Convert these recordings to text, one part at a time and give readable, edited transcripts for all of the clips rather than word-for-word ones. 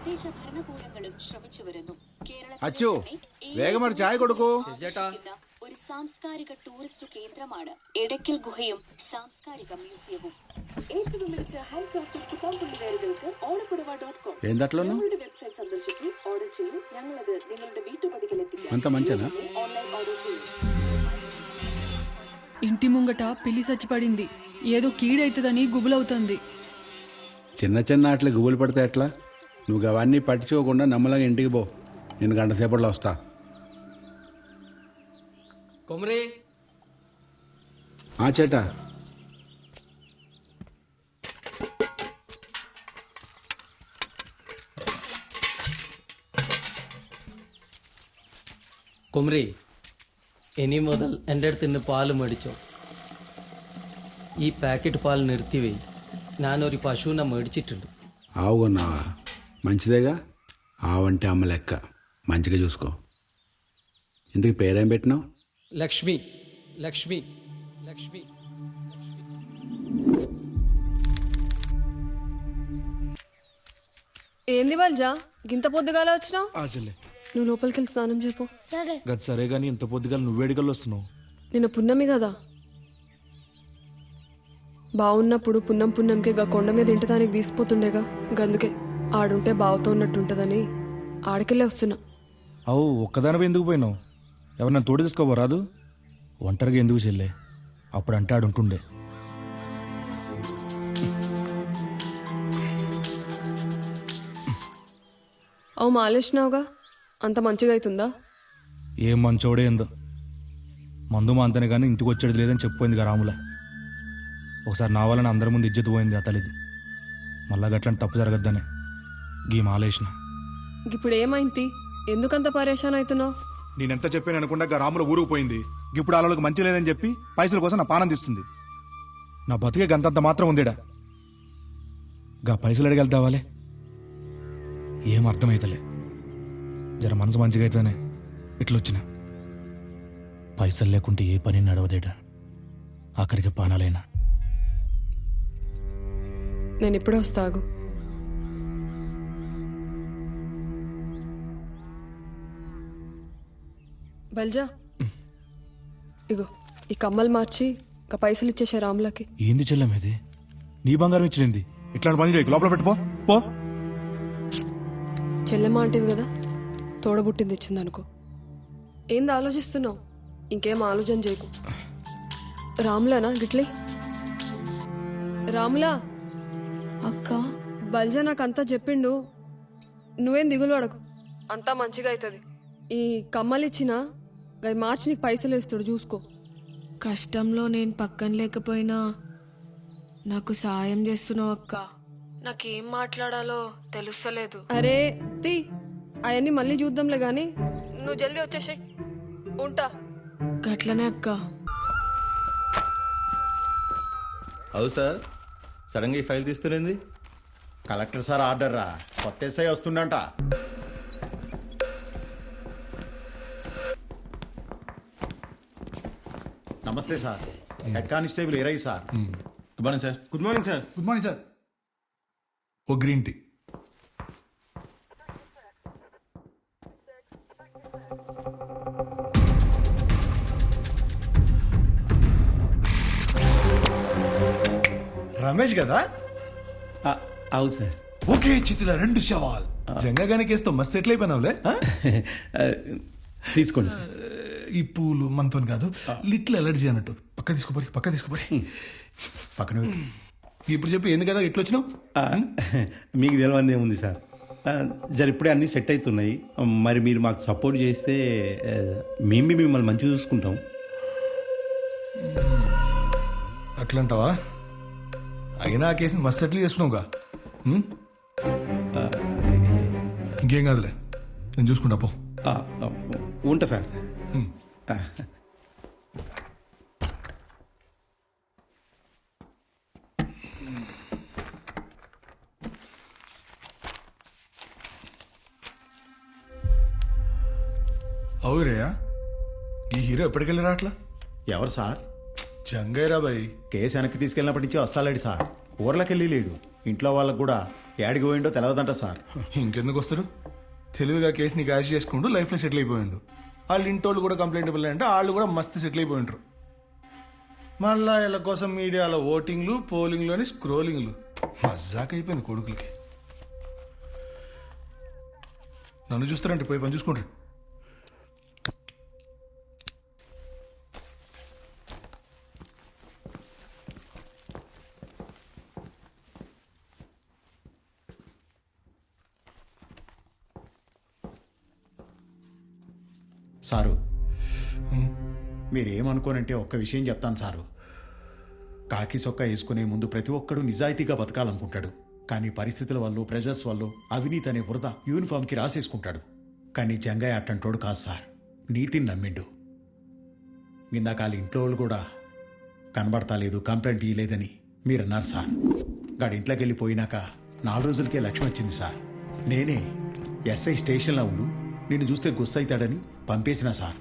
തദ്ദേശ ഭരണകൂടങ്ങളും ശ്രമിച്ചു വരുന്നു. അച്ചു വേഗം ഒരു ചായ കൊടുക്കൂ. ഒരു സാംസ്കാരിക ടൂറിസ്റ്റ് കേന്ദ്രമാണ് എടക്കൽ ഗുഹയും സാംസ്കാരിക മ്യൂസിയവും. ഏറ്റവും മികച്ച ഹാൻഡ്ക്രാഫ്റ്റഡ് പുത്താമ്പുള്ളി വേറുകൾക്ക് ഓണപ്പുടവ.com ഞങ്ങളുടെ വെബ്സൈറ്റ് സന്ദർശിക്കൂ, ഓർഡർ ചെയ്യൂ. ഞങ്ങളത് നിങ്ങളുടെ വീട്ടുപടിക്കൽ എത്തിക്കാം. ഓൺലൈൻ ഓർഡർ ചെയ്യൂ. ఇంటి ముంగట పిల్లి చచ్చిపడింది. ఏదో కీడైతుందని గుబులవుతుంది. చిన్న చిన్న ఆటలు గుబులు పడితే ఎట్లా? నువ్వు అవన్నీ పట్టించుకోకుండా నమ్మలంగా ఇంటికి పో. నేను గంట సేపట్లో వస్తా. కొమరే చేటా കുമരി, ഇനി മുതൽ എൻ്റെ അടുത്ത് നിന്ന് പാല് മേടിച്ചോ. ഈ പാക്കറ്റ് പാൽ നിർത്തിവെയ്. ഞാനൊരു പശുവിനെ മേടിച്ചിട്ടുണ്ട്. ఆవు కొన్నావా? మంచిదేగా. ఆవంటే అమ్మ లెక్క. మంచిగా చూసుకో. ఇందుకు పేరేం పెట్టినావు? లక్ష్మి. లక్ష్మి లక్ష్మి ఏంది బల్జా గింత పొద్దుగాల వచ్చినావు? ఆశలే నువ్వు లోపలికి వెళ్ళి స్నానం చెప్పు. గది సరే గాని ఇంత పొద్దుగాల నువ్వేడికల్లో వస్తున్నావు? నిన్న పున్నమి కదా, బావున్నప్పుడు పున్నంకి గా కొండ మీద ఇంటదానికి తీసిపోతుండేగా, గందుకే ఆడుంటే బావుతో ఉన్నట్టుంటదని ఆడికెళ్ళే వస్తున్నా. అవు ఒక్కదానిపై ఎందుకు పోయినావు? ఎవరన్నా తోడు తీసుకోబోరాదు? ఒంటరిగా ఎందుకు చెల్లే? అప్పుడు అంటే ఆడుంటుండే. అవు మాలేసినావుగా, అంత మంచిగా అవుతుందా? ఏం మంచోడే ఏందో. మందు మా అంతనే కానీ ఇంటికి వచ్చేది లేదని చెప్పిపోయింది గా రాముల. ఒకసారి నా వలన అందరి ముందు ఇజ్జత్ పోయింది అతలిది. మళ్ళా గట్లాంటి తప్పు జరగద్దనే గీ మాలేసిన. ఇప్పుడు ఏమైంది? ఎందుకంత పరేషాన్ అవుతున్నావు? నేనెంత చెప్పాను అనుకుండా గా రాముల ఊరుకు పోయింది. ఇప్పుడు వాళ్ళకి మంచి లేదని చెప్పి పైసల కోసం నా పానం తీస్తుంది. నా బతికే గంతంత మాత్రం ఉందిడా. గా పైసలు అడిగెళ్తావాలే ఏం అర్థమైతలే. జర మనసు మంచిగా అయితేనే ఇట్లొచ్చిన. పైసలు లేకుంటే ఏ పని నడవదేడా. ఆఖరికి పానాలైనా. నేను ఇప్పుడే వస్తాగు. బల్జా ఇగో ఈ కమ్మలు మార్చి ఇంకా పైసలు ఇచ్చేసే రాములకి. ఏంది చెల్లం ఇది? నీ బంగారం ఇచ్చినది. ఇట్లాంటి పని చేయకు, లోపల పెట్టుకో పో. చెల్లెమ్మ అంటివి కదా, తోడబుట్టింది ఇచ్చింది అనుకో. ఏంది ఆలోచిస్తున్నావు? ఇంకేం ఆలోచన చేయకు. రాములానా గిట్లే? రాములా అక్క బల్జా నాకంతా చెప్పిండు. నువ్వేం దిగులు పడకు, అంతా మంచిగా అవుతుంది. ఈ కమ్మలు ఇచ్చినా గవి మార్చి నీకు పైసలు వేస్తాడు, చూసుకో. కష్టంలో నేను పక్కన లేకపోయినా నాకు సాయం చేస్తున్నావు అక్క. నాకేం మాట్లాడాలో తెలుస్తలేదు. అరే తీ, అవన్నీ మళ్ళీ చూద్దాంలే గాని నువ్వు జల్దీ వచ్చేసాయి. ఉంటా. గట్లనే అక్క. అవు సార్, సడన్గా ఈ ఫైల్ తీస్తున్నది? కలెక్టర్ సార్ ఆర్డర్ రా, కొత్త ఎస్ఐ వస్తుండంట. నమస్తే సార్, హెడ్ కానిస్టేబుల్ ఇరై sir. Good morning sir. Good morning sir. Good morning sir. ఓ గ్రీన్ టీ. రమేష్ కదా? అవు సార్. ఓకే చిత్తుల 2 సవాల్ జంగగానే కేసుతో మస్తు సెటిల్ అయిపోయినావులే. తీసుకోండి సార్. ఈ పూలు మనతో కాదు, లిటిల్ ఎలర్జీ అన్నట్టు. పక్క తీసుకోపోరి పక్కన పెట్టు. ఇప్పుడు చెప్పి ఎందుకు కదా ఇట్లా వచ్చినావు? మీకు తెలియంది ఏముంది సార్, జర ఇప్పుడే అన్నీ సెట్ అవుతున్నాయి. మరి మీరు మాకు సపోర్ట్ చేస్తే మేము మిమ్మల్ని మంచిగా చూసుకుంటాం. అట్లంటావా? అయినా ఆ కేసుని మస్తు సెటిల్ చేసుకున్నావుగా. ఇంకేం కాదులే, నేను చూసుకుంటా పో. ఉంటా సార్. అవురేయా, ఈ హీరో ఎప్పటికెళ్ళి రాట్లా? ఎవరు సార్? జంగైరా బాయ్. కేసు వెనక్కి తీసుకెళ్ళినప్పటి నుంచి వస్తాలేడు సార్. ఊర్లోకి వెళ్ళి లేడు. ఇంట్లో వాళ్ళకు కూడా ఏడికి పోయిండో తెలవదంట సార్. ఇంకెందుకు వస్తాడు? తెలివిగా కేసుని క్యాష్ చేసుకుంటూ లైఫ్లో సెటిల్ అయిపోయిండు. వాళ్ళ ఇంటోళ్ళు కూడా కంప్లైంట్ ఇవ్వాలంటే వాళ్ళు కూడా మస్తు సెటిల్ అయిపోయింటారు. మళ్ళా వీళ్ళ కోసం మీడియాలో ఓటింగ్లు, పోలింగ్లు అని స్క్రోలింగ్లు. మజాక్ అయిపోయింది కొడుకులకి. నన్ను చూస్తారంటే పోయి పని చూసుకుంటారు. సారు, మీరేమనుకోనంటే ఒక్క విషయం చెప్తాను సారు. కాకి సొక్క వేసుకునే ముందు ప్రతి ఒక్కడు నిజాయితీగా బతకాలనుకుంటాడు. కానీ పరిస్థితుల వల్ల, ప్రెజర్స్ వల్ల అవినీతి అనే బురద యూనిఫామ్కి రాసేసుకుంటాడు. కానీ జంగయ్య అట్టంటోడు కాదు సార్, నీతిని నమ్మిండు. ఇందాక వాళ్ళ ఇంట్లో వాళ్ళు కూడా కనబడతా లేదు, కంప్లైంట్ ఇయ్యలేదని మీరన్నారు సార్. గాడి ఇంట్లోకి వెళ్ళిపోయినాక 4 రోజులకే లక్ష్యం వచ్చింది సార్. నేనే ఎస్ఐ స్టేషన్లో ఉండు, నిన్ను చూస్తే గుస్సైతాడని పంపేసిన సార్.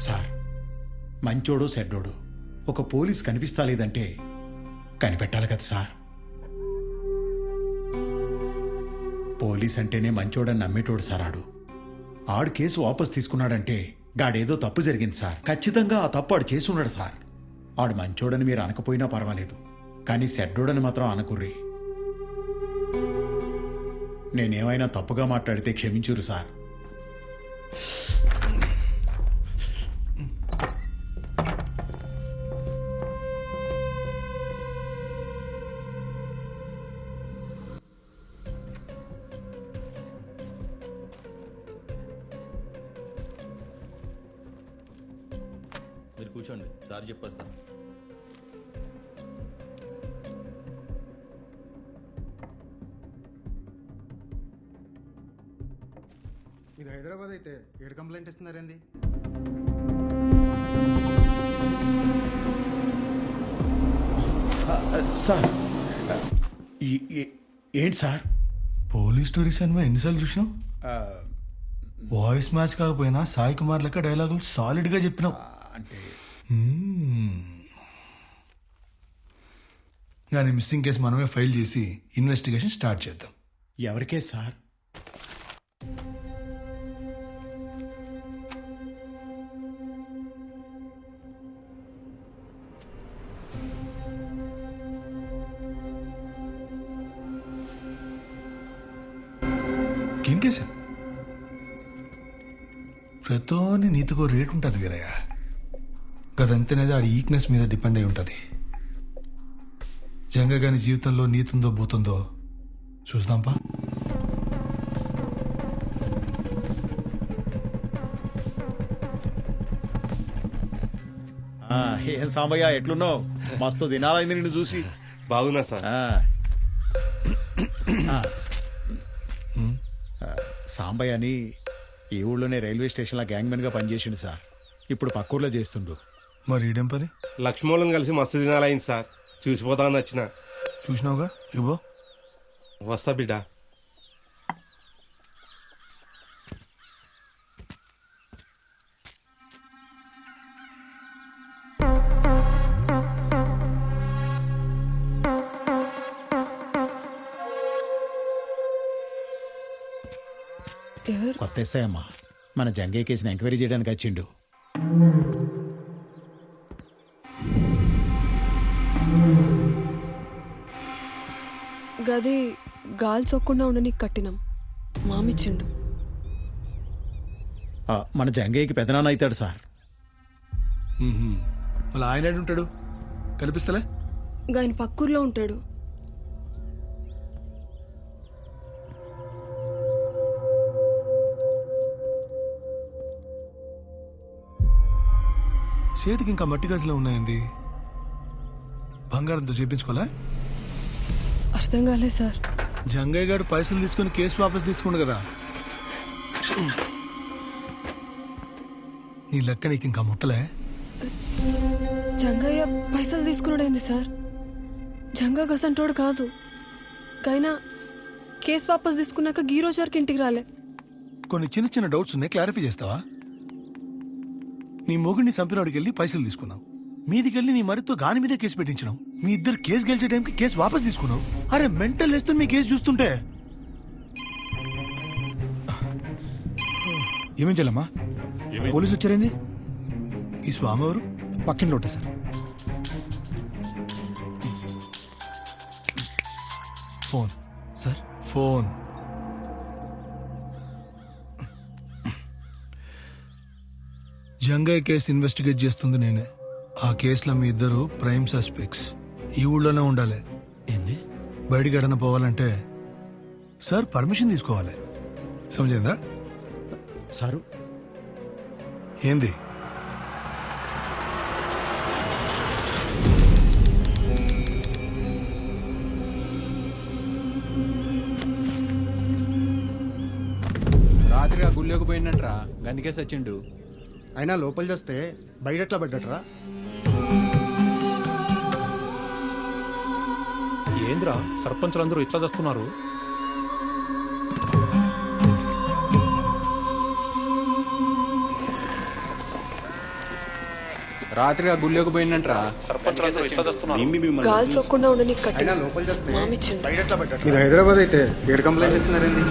సార్, మంచోడో చెడ్డోడో ఒక పోలీస్ కనిపిస్తా లేదంటే కనిపెట్టాలి కదా సార్. పోలీస్ అంటేనే మంచోడని నమ్మేటోడు సార్. ఆడు కేసు వాపస్ తీసుకున్నాడంటే గాడేదో తప్పు జరిగింది సార్. ఖచ్చితంగా ఆ తప్పు ఆడు చేసున్నాడు సార్. ఆడు మంచోడని మీరు అనకపోయినా పర్వాలేదు, కానీ చెడ్డోడని మాత్రం అనకుర్రి. నేనేమైనా తప్పుగా మాట్లాడితే క్షమించురు సార్. మీరు కూర్చోండి, సార్ చెప్పేస్తా. ఇది హైదరాబాద్ అయితే 7 కంప్లైంట్ ఇస్తున్నారేంది? సార్, ఏంటి సార్? పోలీస్ స్టోరీస్ అని ఎన్నిసార్లు చూసినావు? వాయిస్ మ్యాచ్ కాకపోయినా సాయి కుమార్ లెక్క డైలాగులు సాలిడ్గా చెప్పినావు. అంటే కానీ మిస్సింగ్ కేసు మనమే ఫైల్ చేసి ఇన్వెస్టిగేషన్ స్టార్ట్ చేద్దాం. ఎవరికే సార్? ఏం కేసు? ప్రతోని నీతికో రేట్ ఉంటుంది వీరయ్య. గదంతనేది ఆడి ఈక్నెస్ మీద డిపెండ్ అయి ఉంటుంది. జంగగాని జీవితంలో నీతుందో పోతుందో చూద్దాంపా. ఏం సాంబయ్య, ఎట్లున్నావు? మస్తు దినాలైంది నిన్ను చూసి. బాగున్నా సార్. సాంబయ్య అని ఈ ఊళ్ళోనే రైల్వే స్టేషన్లో గ్యాంగ్మెన్గా పనిచేసిండు సార్. ఇప్పుడు పక్కూర్లో చేస్తుండు. మరి ఈడేం పని? లక్ష్మోళ్ళని కలిసి మస్తు దినాలైంది సార్. చూసిపోతామని వచ్చిన. చూసినావుగా, ఇవ్వో. వస్తా బిడ్డ. కొత్త ఎస్ఐ అమ్మా, మన జంగయ్య కేసుని ఎంక్వైరీ చేయడానికి వచ్చిండు. గది గాలి సొక్కకుండా ఉండని కట్టినాం, మామిచ్చిండు. మన జంగయ్యకి పెదనాన్న అవుతాడు సార్. మళ్ళీ ఆయన ఉంటాడు కనిపిస్తలే. ఆయన పక్కూర్లో ఉంటాడు. చేతికి ఇంకా మట్టి గాజులో ఉన్నాయండి. బంగారంతో చేపించుకోలే? అర్థం కాలే సార్. జంగయ్య గారు పైసలు తీసుకుని కేసు వాపస్ తీసుకుండు కదా, నీ లెక్క నీకు ఇంకా ముట్టలే. జంగయ్య పైసలు తీసుకున్నాడేంది సార్? జంగా గసంటోడు కాదు. కైనా కేసు వాపస్ తీసుకున్నాక ఈ రోజు వరకు ఇంటికి రాలే. కొన్ని చిన్న చిన్న డౌట్స్ ఉన్నాయి, క్లారిఫై చేస్తావా? నీ మొగుడిని చంపినవాడికి వెళ్ళి పైసలు తీసుకున్నావు. మీదికెళ్ళి నీ మరితో గాని మీదే కేసు పెట్టించినావు. మీ ఇద్దరు కేసు గెలిచే టైంకి కేసు వాపస్ తీసుకున్నావు. అరే మెంటల్ వేస్తుంది మీ కేసు చూస్తుంటే. ఏమేం చెల్లమ్మా? పోలీసు వచ్చారేంది? ఈ స్వామి ఎవరు? పక్కింట్లో ఉంటా sir. Phone sir, phone. Jangaiah case investigate చేస్తుంది నేనే. ఆ కేసులో మీ ఇద్దరు ప్రైమ్ సస్పెక్ట్స్. ఈ ఊళ్ళోనే ఉండాలి. ఏంది? బయటికి ఎడన పోవాలంటే సార్ పర్మిషన్ తీసుకోవాలి. సమజైందా సారు? ఏంది? రాత్రి ఆ గుళ్ళోకి పోయినట్రా, గందుకే సచ్చిండు. అయినా లోపల చేస్తే బయట ఎట్లా పడ్డట్రా? ఏంద్రా సర్పంచులందరూ ఇట్లా చేస్తున్నారు? రాత్రి ఆ గుళ్ళోకి పోయినట్రా, సర్పంచులందరూ ఇట్లా చేస్తున్నారు. గాలి సోకుండా ఉండని అయినా లోపల చేస్తే మామిచ్చిండు. బయట ఎట్లా పడ్డట్రా? ఇది హైదరాబాద్ అయితే 7 కంప్లైంట్ ఇస్తున్నారండి.